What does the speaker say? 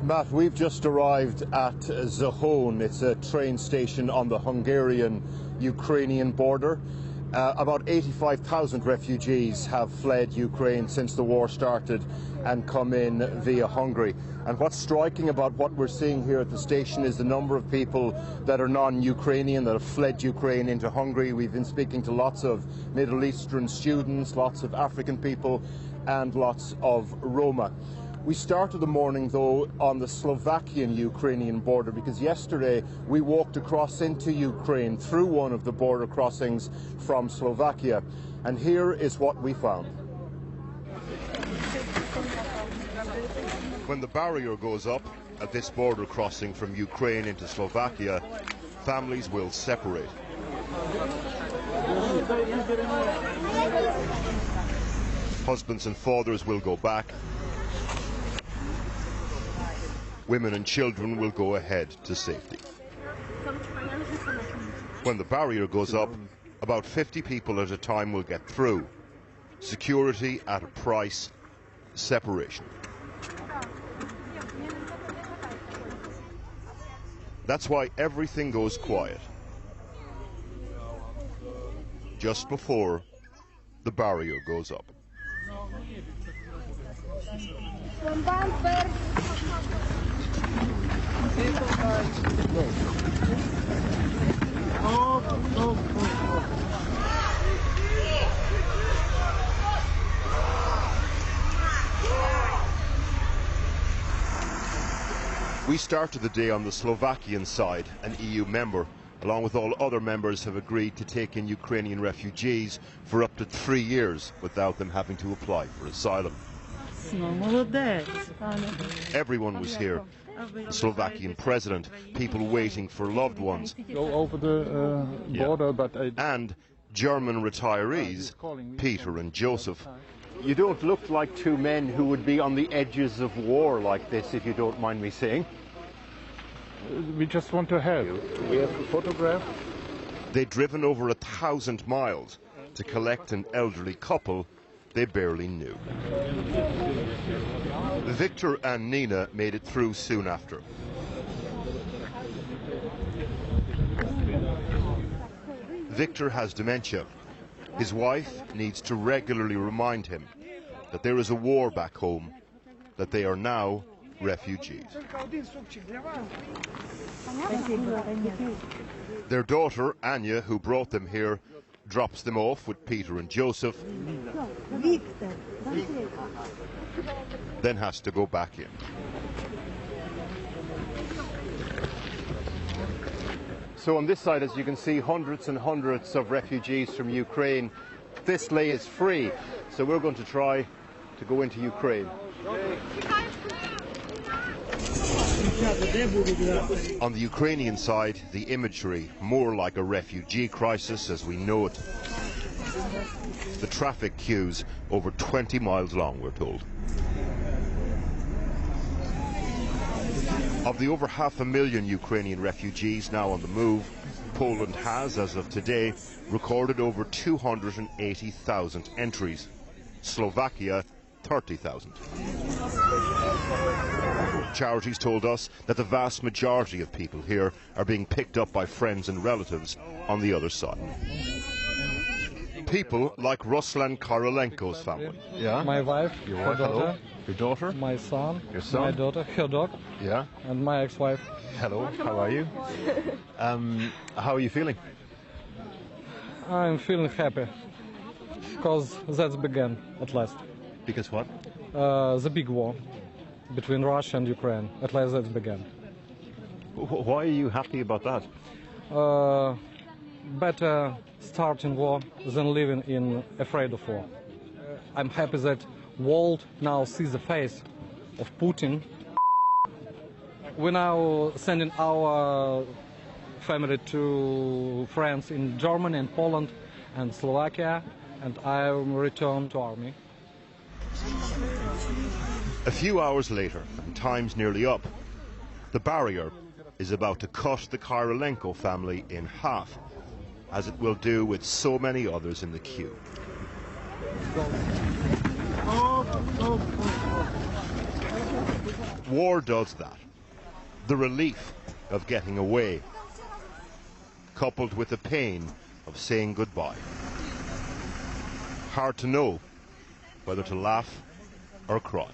Matt, we've just arrived at Zahon. It's a train station on the Hungarian-Ukrainian border. About 85,000 refugees have fled Ukraine since the war started and come in via Hungary. And what's striking about what we're seeing here at the station is the number of people that are non-Ukrainian that have fled Ukraine into Hungary. We've been speaking to lots of Middle Eastern students, lots of African people, and lots of Roma. We started the morning, though, on the Slovakian-Ukrainian border because yesterday we walked across into Ukraine through one of the border crossings from Slovakia. And here is what we found. When the barrier goes up at this border crossing from Ukraine into Slovakia, families will separate. Husbands and fathers will go back. Women and children will go ahead to safety. When the barrier goes up, about 50 people at a time will get through. Security at a price, separation. That's why everything goes quiet. Just before the barrier goes up. We started the day on the Slovakian side. An EU member, along with all other members, have agreed to take in Ukrainian refugees for up to 3 years without them having to apply for asylum. Everyone was here. The Slovakian president, people waiting for loved ones, go over the border, but and German retirees, Peter and Joseph. You don't look like two men who would be on the edges of war like this, if you don't mind me saying. We just want to help. We have to photograph. They'd driven over 1,000 miles to collect an elderly couple they barely knew. Victor and Nina made it through soon after. Victor has dementia. His wife needs to regularly remind him that there is a war back home, that they are now refugees. Their daughter, Anya, who brought them here, drops them off with Peter and Joseph, then has to go back in. So on this side, as you can see, hundreds and hundreds of refugees from Ukraine. This lane is free, so we're going to try to go into Ukraine. On the Ukrainian side, the imagery more like a refugee crisis as we know it. The traffic queues over 20 miles long, we're told. Of the over 500,000 Ukrainian refugees now on the move, Poland has, as of today, recorded over 280,000 entries. Slovakia, 30,000. Charities told us that the vast majority of people here are being picked up by friends and relatives on the other side. People like Ruslan Korolenko's family. Yeah. My wife, Your her wife, daughter, hello. Your daughter? my son, Your son? my daughter, her dog, Yeah. and my ex-wife. Hello, how are you? How are you feeling? I'm feeling happy because that's began at last. Because what? The big war between Russia and Ukraine. At last that began. Why are you happy about that? Better starting war than living in afraid of war. I'm happy that world now sees the face of Putin. We're now sending our family to friends in Germany and Poland and Slovakia, and I will return to army. A few hours later, and time's nearly up, the barrier is about to cut the Korolenko family in half, as it will do with so many others in the queue. War does that. The relief of getting away, coupled with the pain of saying goodbye. Hard to know whether to laugh or cry.